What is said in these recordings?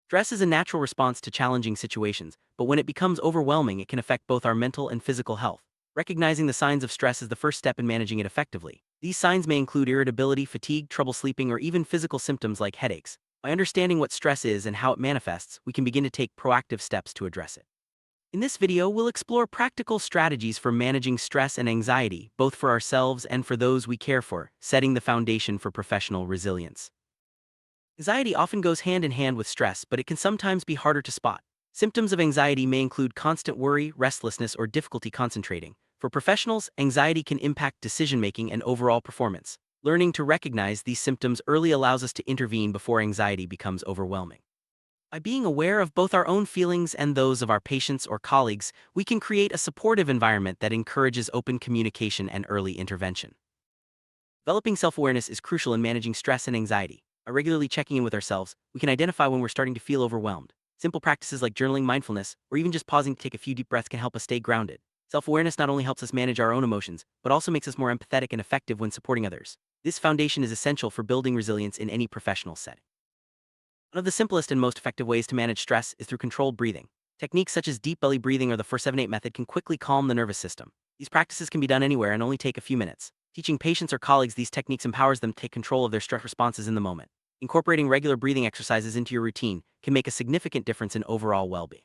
Stress is a natural response to challenging situations, but when it becomes overwhelming, it can affect both our mental and physical health. Recognizing the signs of stress is the first step in managing it effectively. These signs may include irritability, fatigue, trouble sleeping, or even physical symptoms like headaches. By understanding what stress is and how it manifests, we can begin to take proactive steps to address it. In this video, we'll explore practical strategies for managing stress and anxiety, both for ourselves and for those we care for, setting the foundation for professional resilience. Anxiety often goes hand in hand with stress, but it can sometimes be harder to spot. Symptoms of anxiety may include constant worry, restlessness, or difficulty concentrating. For professionals, anxiety can impact decision-making and overall performance. Learning to recognize these symptoms early allows us to intervene before anxiety becomes overwhelming. By being aware of both our own feelings and those of our patients or colleagues, we can create a supportive environment that encourages open communication and early intervention. Developing self-awareness is crucial in managing stress and anxiety. By regularly checking in with ourselves, we can identify when we're starting to feel overwhelmed. Simple practices like journaling, mindfulness, or even just pausing to take a few deep breaths can help us stay grounded. Self-awareness not only helps us manage our own emotions, but also makes us more empathetic and effective when supporting others. This foundation is essential for building resilience in any professional setting. One of the simplest and most effective ways to manage stress is through controlled breathing. Techniques such as deep belly breathing or the 4-7-8 method can quickly calm the nervous system. These practices can be done anywhere and only take a few minutes. Teaching patients or colleagues these techniques empowers them to take control of their stress responses in the moment. Incorporating regular breathing exercises into your routine can make a significant difference in overall well-being.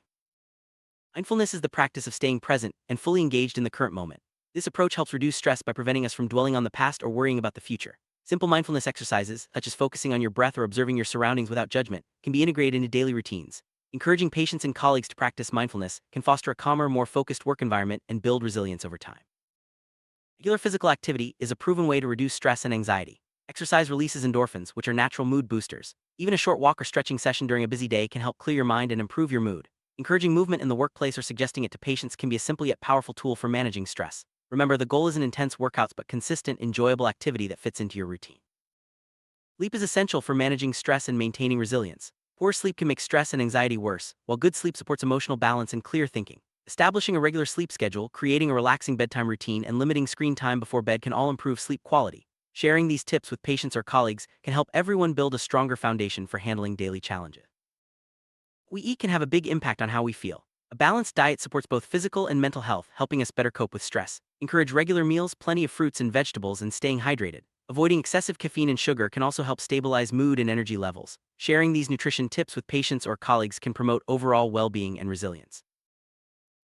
Mindfulness is the practice of staying present and fully engaged in the current moment. This approach helps reduce stress by preventing us from dwelling on the past or worrying about the future. Simple mindfulness exercises, such as focusing on your breath or observing your surroundings without judgment, can be integrated into daily routines. Encouraging patients and colleagues to practice mindfulness can foster a calmer, more focused work environment and build resilience over time. Regular physical activity is a proven way to reduce stress and anxiety. Exercise releases endorphins, which are natural mood boosters. Even a short walk or stretching session during a busy day can help clear your mind and improve your mood. Encouraging movement in the workplace or suggesting it to patients can be a simple yet powerful tool for managing stress. Remember, the goal isn't intense workouts but consistent, enjoyable activity that fits into your routine. Sleep is essential for managing stress and maintaining resilience. Poor sleep can make stress and anxiety worse, while good sleep supports emotional balance and clear thinking. Establishing a regular sleep schedule, creating a relaxing bedtime routine, and limiting screen time before bed can all improve sleep quality. Sharing these tips with patients or colleagues can help everyone build a stronger foundation for handling daily challenges. What we eat can have a big impact on how we feel. A balanced diet supports both physical and mental health, helping us better cope with stress. Encourage regular meals, plenty of fruits and vegetables, and staying hydrated. Avoiding excessive caffeine and sugar can also help stabilize mood and energy levels. Sharing these nutrition tips with patients or colleagues can promote overall well-being and resilience.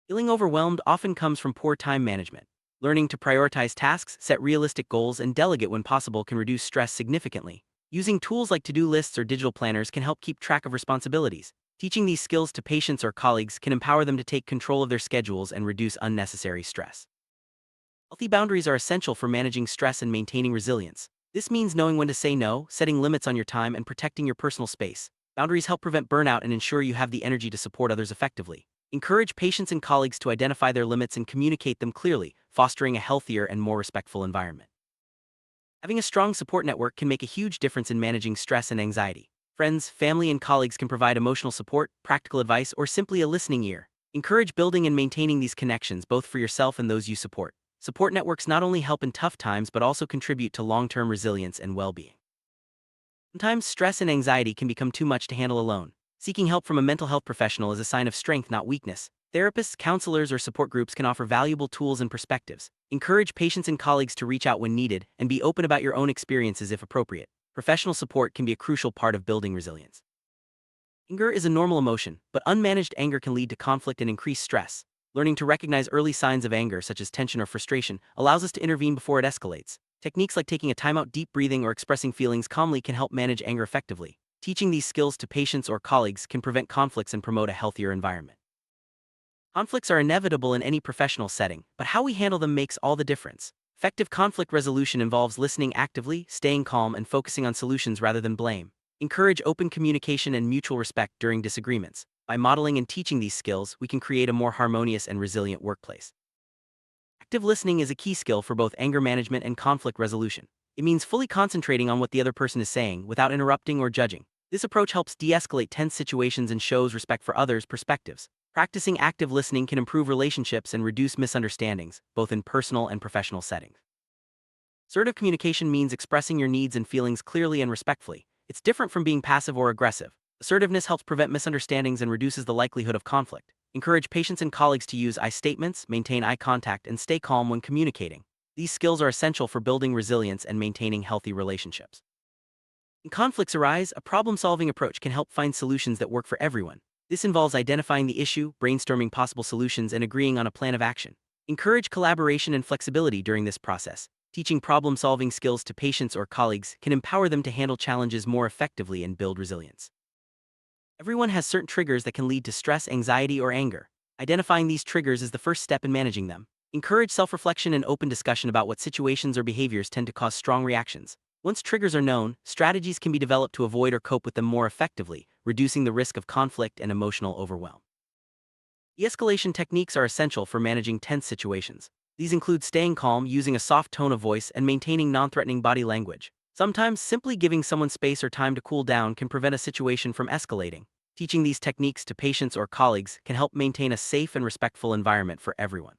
Feeling overwhelmed often comes from poor time management. Learning to prioritize tasks, set realistic goals, and delegate when possible can reduce stress significantly. Using tools like to-do lists or digital planners can help keep track of responsibilities. Teaching these skills to patients or colleagues can empower them to take control of their schedules and reduce unnecessary stress. Healthy boundaries are essential for managing stress and maintaining resilience. This means knowing when to say no, setting limits on your time, and protecting your personal space. Boundaries help prevent burnout and ensure you have the energy to support others effectively. Encourage patients and colleagues to identify their limits and communicate them clearly, fostering a healthier and more respectful environment. Having a strong support network can make a huge difference in managing stress and anxiety. Friends, family, and colleagues can provide emotional support, practical advice, or simply a listening ear. Encourage building and maintaining these connections both for yourself and those you support. Support networks not only help in tough times but also contribute to long-term resilience and well-being. Sometimes stress and anxiety can become too much to handle alone. Seeking help from a mental health professional is a sign of strength, not weakness. Therapists, counselors, or support groups can offer valuable tools and perspectives. Encourage patients and colleagues to reach out when needed, and be open about your own experiences if appropriate. Professional support can be a crucial part of building resilience. Anger is a normal emotion, but unmanaged anger can lead to conflict and increased stress. Learning to recognize early signs of anger, such as tension or frustration, allows us to intervene before it escalates. Techniques like taking a timeout, deep breathing, or expressing feelings calmly can help manage anger effectively. Teaching these skills to patients or colleagues can prevent conflicts and promote a healthier environment. Conflicts are inevitable in any professional setting, but how we handle them makes all the difference. Effective conflict resolution involves listening actively, staying calm, and focusing on solutions rather than blame. Encourage open communication and mutual respect during disagreements. By modeling and teaching these skills, we can create a more harmonious and resilient workplace. Active listening is a key skill for both anger management and conflict resolution. It means fully concentrating on what the other person is saying without interrupting or judging. This approach helps de-escalate tense situations and shows respect for others' perspectives. Practicing active listening can improve relationships and reduce misunderstandings, both in personal and professional settings. Assertive communication means expressing your needs and feelings clearly and respectfully. It's different from being passive or aggressive. Assertiveness helps prevent misunderstandings and reduces the likelihood of conflict. Encourage patients and colleagues to use I statements, maintain eye contact, and stay calm when communicating. These skills are essential for building resilience and maintaining healthy relationships. When conflicts arise, a problem-solving approach can help find solutions that work for everyone. This involves identifying the issue, brainstorming possible solutions, and agreeing on a plan of action. Encourage collaboration and flexibility during this process. Teaching problem-solving skills to patients or colleagues can empower them to handle challenges more effectively and build resilience. Everyone has certain triggers that can lead to stress, anxiety, or anger. Identifying these triggers is the first step in managing them. Encourage self-reflection and open discussion about what situations or behaviors tend to cause strong reactions. Once triggers are known, strategies can be developed to avoid or cope with them more effectively, reducing the risk of conflict and emotional overwhelm. De-escalation techniques are essential for managing tense situations. These include staying calm, using a soft tone of voice, and maintaining non-threatening body language. Sometimes, simply giving someone space or time to cool down can prevent a situation from escalating. Teaching these techniques to patients or colleagues can help maintain a safe and respectful environment for everyone.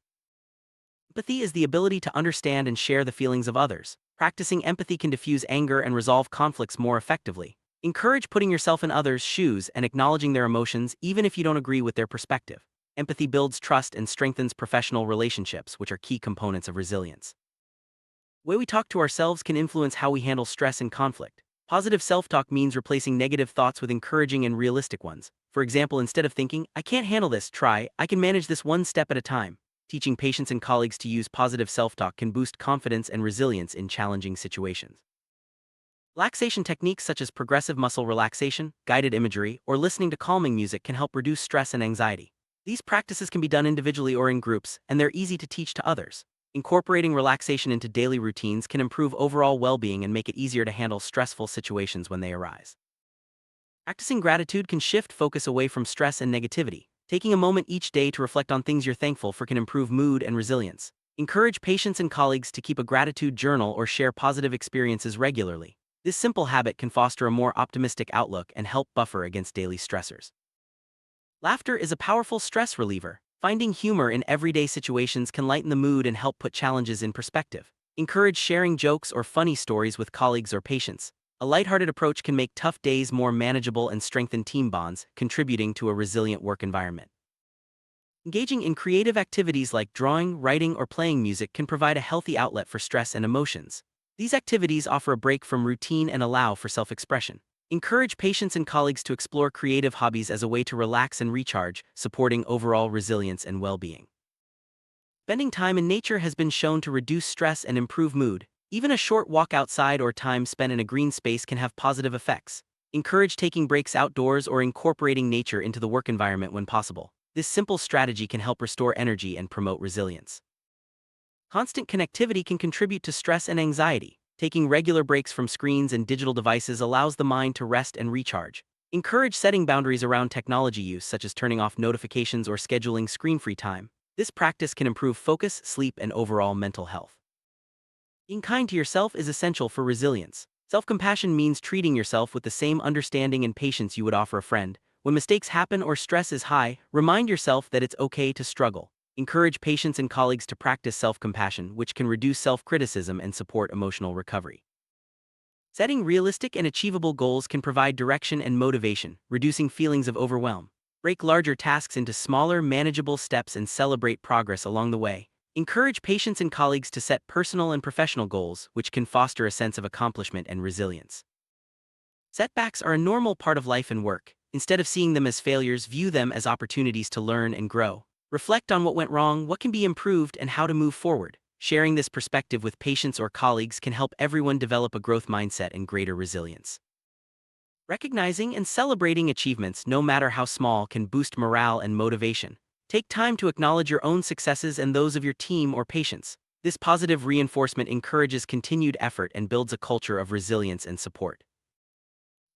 Empathy is the ability to understand and share the feelings of others. Practicing empathy can diffuse anger and resolve conflicts more effectively. Encourage putting yourself in others' shoes and acknowledging their emotions even if you don't agree with their perspective. Empathy builds trust and strengthens professional relationships, which are key components of resilience. The way we talk to ourselves can influence how we handle stress and conflict. Positive self-talk means replacing negative thoughts with encouraging and realistic ones. For example, instead of thinking, "I can't handle this," try, "I can manage this one step at a time." Teaching patients and colleagues to use positive self-talk can boost confidence and resilience in challenging situations. Relaxation techniques such as progressive muscle relaxation, guided imagery, or listening to calming music can help reduce stress and anxiety. These practices can be done individually or in groups, and they're easy to teach to others. Incorporating relaxation into daily routines can improve overall well-being and make it easier to handle stressful situations when they arise. Practicing gratitude can shift focus away from stress and negativity. Taking a moment each day to reflect on things you're thankful for can improve mood and resilience. Encourage patients and colleagues to keep a gratitude journal or share positive experiences regularly. This simple habit can foster a more optimistic outlook and help buffer against daily stressors. Laughter is a powerful stress reliever. Finding humor in everyday situations can lighten the mood and help put challenges in perspective. Encourage sharing jokes or funny stories with colleagues or patients. A lighthearted approach can make tough days more manageable and strengthen team bonds, contributing to a resilient work environment. Engaging in creative activities like drawing, writing, or playing music can provide a healthy outlet for stress and emotions. These activities offer a break from routine and allow for self-expression. Encourage patients and colleagues to explore creative hobbies as a way to relax and recharge, supporting overall resilience and well-being. Spending time in nature has been shown to reduce stress and improve mood. Even a short walk outside or time spent in a green space can have positive effects. Encourage taking breaks outdoors or incorporating nature into the work environment when possible. This simple strategy can help restore energy and promote resilience. Constant connectivity can contribute to stress and anxiety. Taking regular breaks from screens and digital devices allows the mind to rest and recharge. Encourage setting boundaries around technology use, such as turning off notifications or scheduling screen-free time. This practice can improve focus, sleep, and overall mental health. Being kind to yourself is essential for resilience. Self-compassion means treating yourself with the same understanding and patience you would offer a friend. When mistakes happen or stress is high, remind yourself that it's okay to struggle. Encourage patients and colleagues to practice self-compassion, which can reduce self-criticism and support emotional recovery. Setting realistic and achievable goals can provide direction and motivation, reducing feelings of overwhelm. Break larger tasks into smaller, manageable steps and celebrate progress along the way. Encourage patients and colleagues to set personal and professional goals, which can foster a sense of accomplishment and resilience. Setbacks are a normal part of life and work. Instead of seeing them as failures, view them as opportunities to learn and grow. Reflect on what went wrong, what can be improved, and how to move forward. Sharing this perspective with patients or colleagues can help everyone develop a growth mindset and greater resilience. Recognizing and celebrating achievements, no matter how small, can boost morale and motivation. Take time to acknowledge your own successes and those of your team or patients. This positive reinforcement encourages continued effort and builds a culture of resilience and support.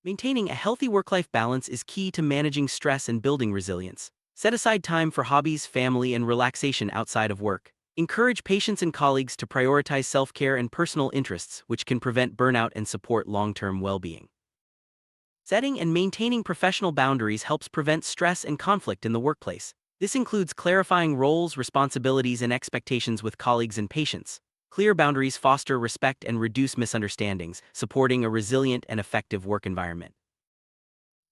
Maintaining a healthy work-life balance is key to managing stress and building resilience. Set aside time for hobbies, family, and relaxation outside of work. Encourage patients and colleagues to prioritize self-care and personal interests, which can prevent burnout and support long-term well-being. Setting and maintaining professional boundaries helps prevent stress and conflict in the workplace. This includes clarifying roles, responsibilities, and expectations with colleagues and patients. Clear boundaries foster respect and reduce misunderstandings, supporting a resilient and effective work environment.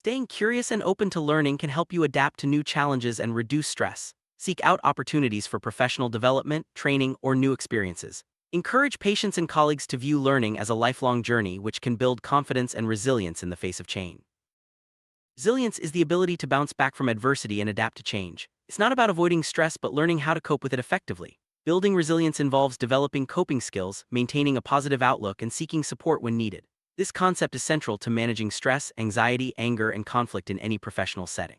Staying curious and open to learning can help you adapt to new challenges and reduce stress. Seek out opportunities for professional development, training, or new experiences. Encourage patients and colleagues to view learning as a lifelong journey, which can build confidence and resilience in the face of change. Resilience is the ability to bounce back from adversity and adapt to change. It's not about avoiding stress but learning how to cope with it effectively. Building resilience involves developing coping skills, maintaining a positive outlook, and seeking support when needed. This concept is central to managing stress, anxiety, anger, and conflict in any professional setting.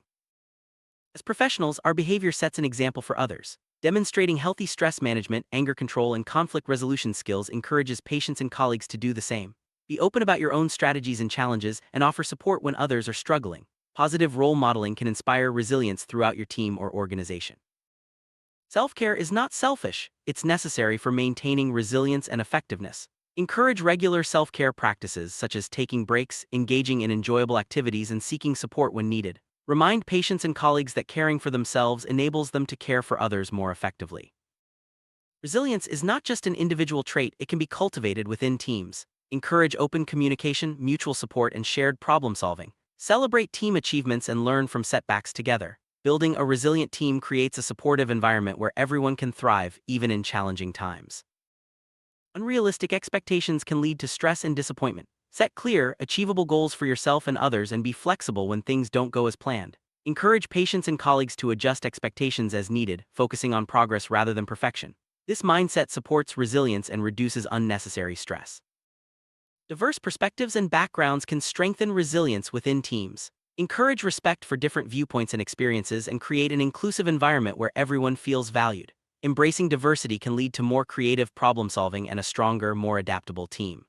As professionals, our behavior sets an example for others. Demonstrating healthy stress management, anger control, and conflict resolution skills encourages patients and colleagues to do the same. Be open about your own strategies and challenges, and offer support when others are struggling. Positive role modeling can inspire resilience throughout your team or organization. Self-care is not selfish, it's necessary for maintaining resilience and effectiveness. Encourage regular self-care practices such as taking breaks, engaging in enjoyable activities, and seeking support when needed. Remind patients and colleagues that caring for themselves enables them to care for others more effectively. Resilience is not just an individual trait, it can be cultivated within teams. Encourage open communication, mutual support, and shared problem solving. Celebrate team achievements and learn from setbacks together. Building a resilient team creates a supportive environment where everyone can thrive, even in challenging times. Unrealistic expectations can lead to stress and disappointment. Set clear, achievable goals for yourself and others and be flexible when things don't go as planned. Encourage patients and colleagues to adjust expectations as needed, focusing on progress rather than perfection. This mindset supports resilience and reduces unnecessary stress. Diverse perspectives and backgrounds can strengthen resilience within teams. Encourage respect for different viewpoints and experiences and create an inclusive environment where everyone feels valued. Embracing diversity can lead to more creative problem solving and a stronger, more adaptable team.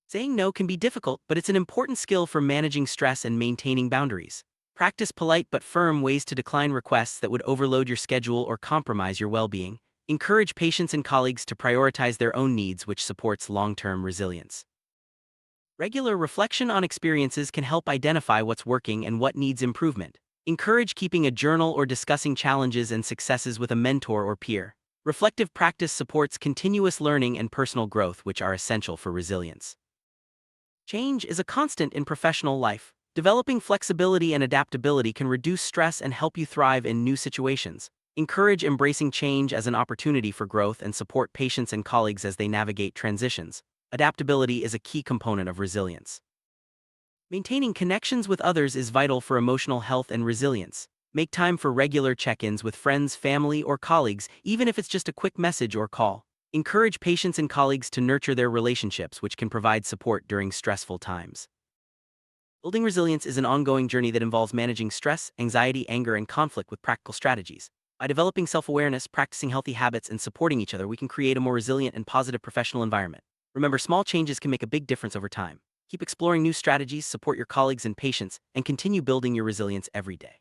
Saying no can be difficult, but it's an important skill for managing stress and maintaining boundaries. Practice polite but firm ways to decline requests that would overload your schedule or compromise your well-being. Encourage patients and colleagues to prioritize their own needs, which supports long-term resilience. Regular reflection on experiences can help identify what's working and what needs improvement. Encourage keeping a journal or discussing challenges and successes with a mentor or peer. Reflective practice supports continuous learning and personal growth, which are essential for resilience. Change is a constant in professional life. Developing flexibility and adaptability can reduce stress and help you thrive in new situations. Encourage embracing change as an opportunity for growth and support patients and colleagues as they navigate transitions. Adaptability is a key component of resilience. Maintaining connections with others is vital for emotional health and resilience. Make time for regular check-ins with friends, family, or colleagues, even if it's just a quick message or call. Encourage patients and colleagues to nurture their relationships, which can provide support during stressful times. Building resilience is an ongoing journey that involves managing stress, anxiety, anger, and conflict with practical strategies. By developing self-awareness, practicing healthy habits, and supporting each other, we can create a more resilient and positive professional environment. Remember, small changes can make a big difference over time. Keep exploring new strategies, support your colleagues and patients, and continue building your resilience every day.